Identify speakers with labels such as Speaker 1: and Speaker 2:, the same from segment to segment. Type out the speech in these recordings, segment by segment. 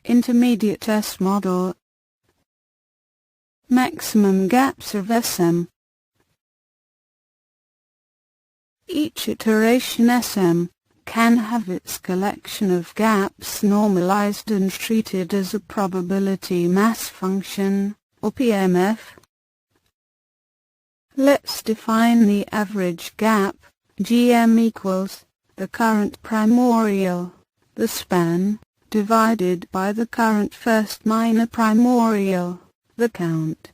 Speaker 1: Intermediate S model. Maximum gaps of SM. Each iteration SM can have its collection of gaps normalized and treated as a probability mass function, or PMF. Let's define the average gap, GM equals the current primordial, the span, divided by the current first minor primordial, the count.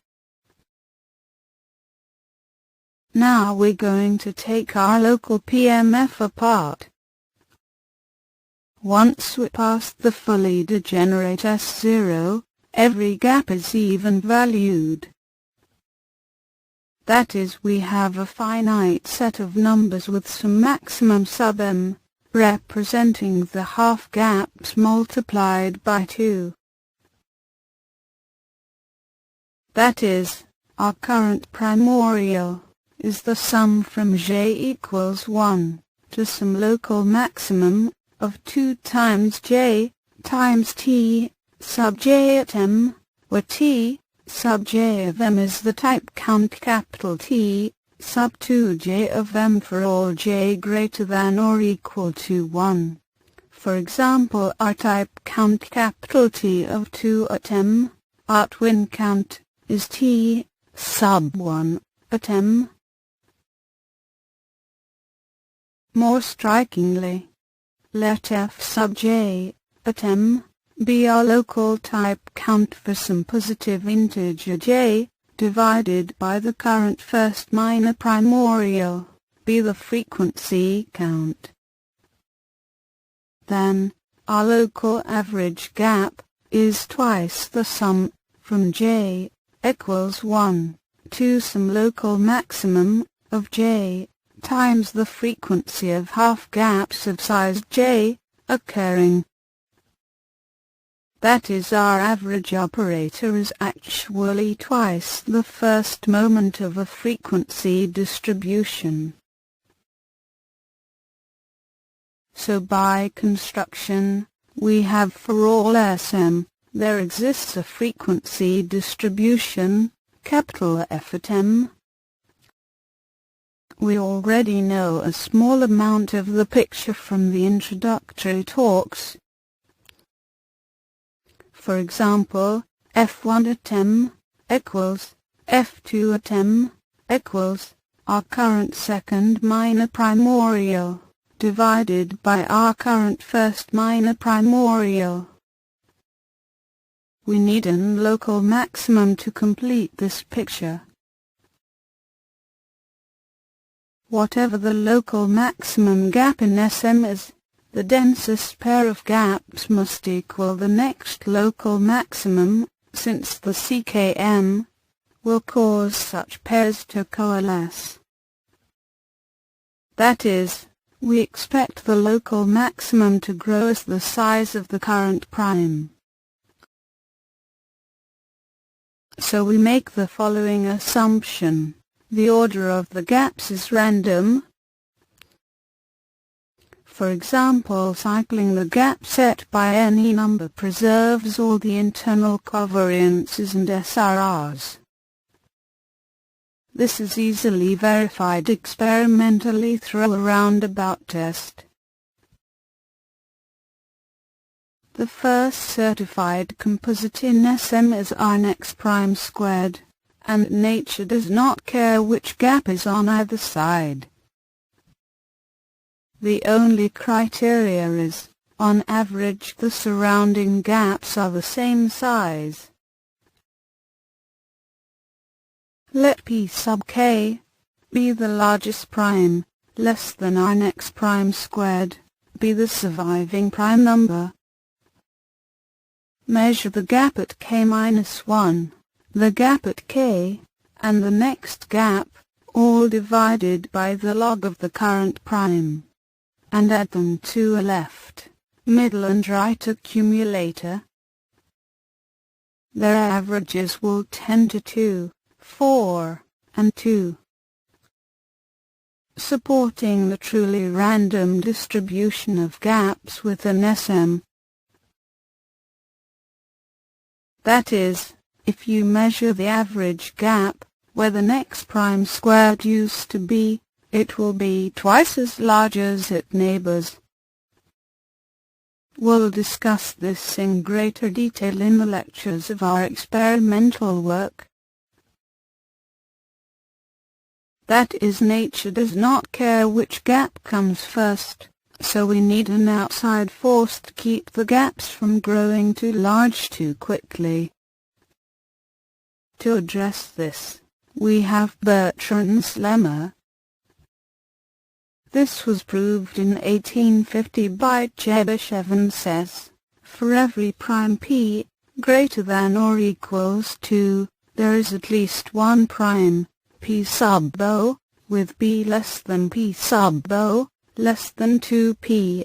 Speaker 1: Now we're going to take our local PMF apart. Once we pass the fully degenerate S0, every gap is even-valued. That is, we have a finite set of numbers with some maximum sub-m, representing the half gaps multiplied by 2. That is, our current primordial is the sum from j equals 1 to some local maximum of 2 times j times t sub j at m, where t sub j of m is the type count capital T sub 2j of m for all j greater than or equal to 1. For example, our type count capital T of 2 at m, our twin count, is T sub 1 at m. More strikingly, let f sub j at m be our local type count for some positive integer j, divided by the current first minor primordial, be the frequency count. Then, our local average gap is twice the sum from j equals 1 to some local maximum of j times the frequency of half gaps of size j occurring. That is, our average operator is actually twice the first moment of a frequency distribution. So by construction, we have for all Sm, there exists a frequency distribution, capital F at m. We already know a small amount of the picture from the introductory talks. For example, f1 at m equals f2 at m equals our current second minor primordial divided by our current first minor primordial. We need an local maximum to complete this picture. Whatever the local maximum gap in Sm is, the densest pair of gaps must equal the next local maximum, since the ckm will cause such pairs to coalesce. That is, we expect the local maximum to grow as the size of the current prime. So we make the following assumption. The order of the gaps is random. For example, cycling the gap set by any number preserves all the internal covariances and SRRs. This is easily verified experimentally through a roundabout test. The first certified composite in Sm is Rnx prime squared, and nature does not care which gap is on either side. The only criteria is, on average, the surrounding gaps are the same size. Let p sub k be the largest prime, less than Rnx prime squared, be the surviving prime number. Measure the gap at k-1, the gap at k, and the next gap, all divided by the log of the current prime, and add them to a left, middle and right accumulator. Their averages will tend to 2, 4, and 2, supporting the truly random distribution of gaps within Sm. That is, if you measure the average gap, where the next prime squared used to be, it will be twice as large as its neighbors. We'll discuss this in greater detail in the lectures of our experimental work. That is, nature does not care which gap comes first, so we need an outside force to keep the gaps from growing too large too quickly. To address this, we have Bertrand's lemma. This was proved in 1850 by Chebyshev and says, for every prime p greater than or equals to, there is at least one prime, p sub o, with b less than p sub o, less than 2p.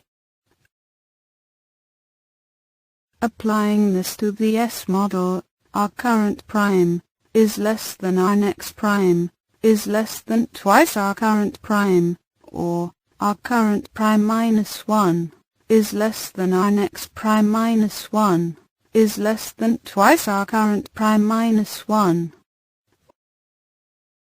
Speaker 1: Applying this to the S model, our current prime is less than our next prime, is less than twice our current prime, or our current prime minus 1, is less than our next prime minus 1, is less than twice our current prime minus 1,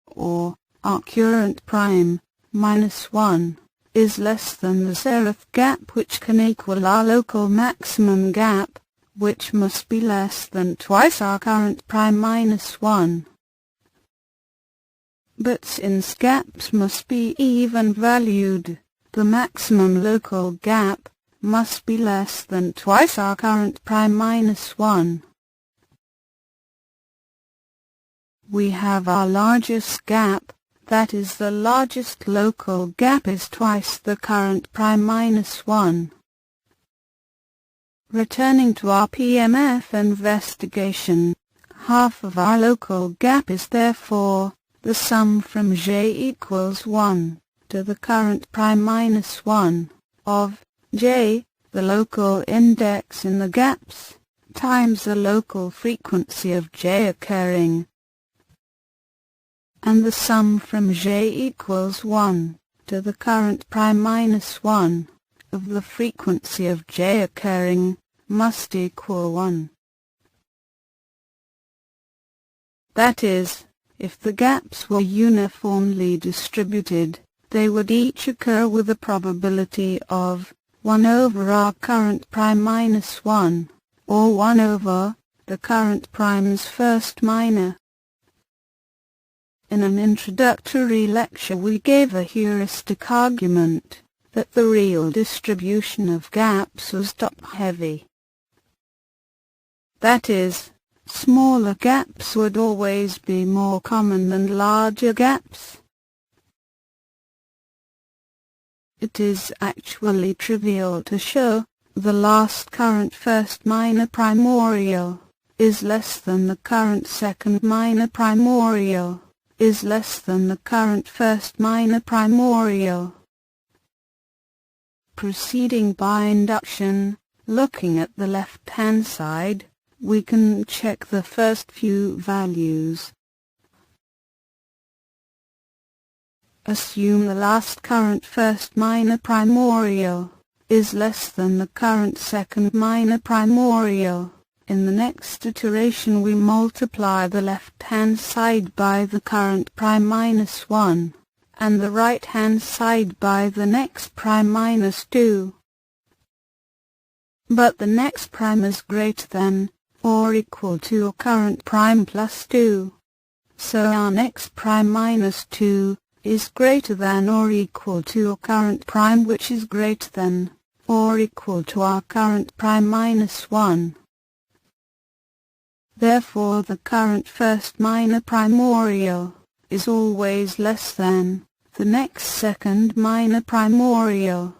Speaker 1: or our current prime minus 1 is less than the zeroth gap, which can equal our local maximum gap, which must be less than twice our current prime minus 1. But since gaps must be even valued, the maximum local gap must be less than twice our current prime minus 1. We have our largest gap, that is, the largest local gap is twice the current prime minus 1. Returning to our PMF investigation, half of our local gap is therefore the sum from j equals 1 to the current prime minus 1 of j, the local index in the gaps, times the local frequency of j occurring, and the sum from j equals 1 to the current prime minus 1 of the frequency of j occurring must equal 1. That is, if the gaps were uniformly distributed, they would each occur with a probability of 1 over our current prime minus 1, or 1 over the current prime's first minor. In an introductory lecture we gave a heuristic argument that the real distribution of gaps was top-heavy. That is, smaller gaps would always be more common than larger gaps. It is actually trivial to show the last current first minor primordial is less than the current second minor primordial is less than the current first minor primordial. Proceeding by induction, looking at the left-hand side, we can check the first few values. Assume the last current first minor primordial is less than the current second minor primordial. In the next iteration we multiply the left-hand side by the current prime minus 1, and the right-hand side by the next prime minus 2. But the next prime is greater than or equal to our current prime plus 2, so our next prime minus 2 is greater than or equal to our current prime, which is greater than or equal to our current prime minus 1. Therefore the current first minor primordial is always less than the next second minor primordial.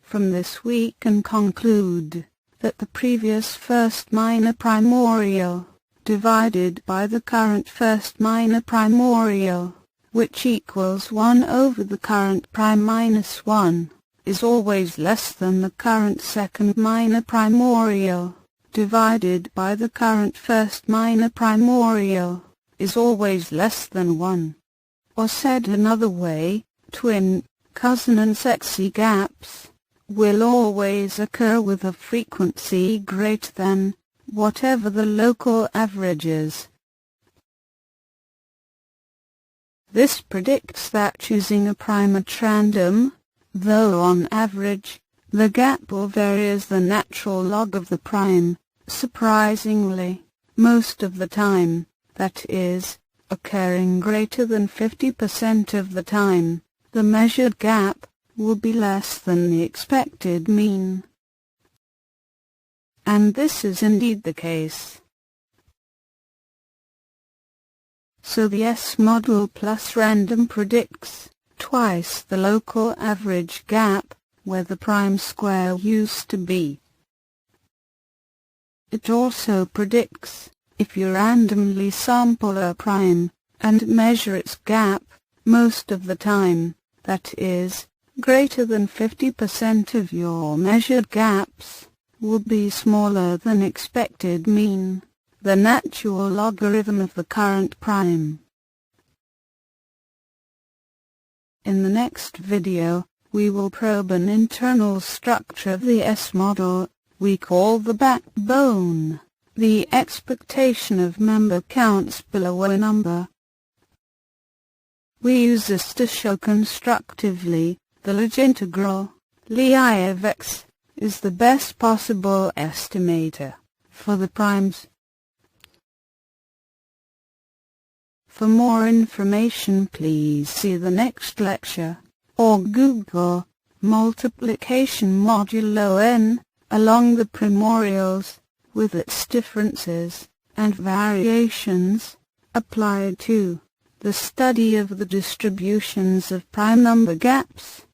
Speaker 1: From this we can conclude that the previous first minor primordial divided by the current first minor primordial, which equals 1 over the current prime minus 1, is always less than the current second minor primordial, divided by the current first minor primordial, is always less than 1. Or said another way, twin, cousin and sexy gaps, will always occur with a frequency greater than whatever the local average is. This predicts that choosing a prime at random, though on average, the gap will vary as the natural log of the prime. Surprisingly, most of the time, that is, occurring greater than 50% of the time, the measured gap will be less than the expected mean. And this is indeed the case. So the S model plus random predicts twice the local average gap where the prime square used to be. It also predicts, if you randomly sample a prime and measure its gap, most of the time, that is, greater than 50% of your measured gaps will be smaller than expected mean, the natural logarithm of the current prime. In the next video, we will probe an internal structure of the S model we call the backbone, the expectation of member counts below a number. We use this to show constructively the Lage integral, Li of x, is the best possible estimator for the primes. For more information, please see the next lecture, or Google multiplication modulo n along the primorials, with its differences and variations applied to the study of the distributions of prime number gaps.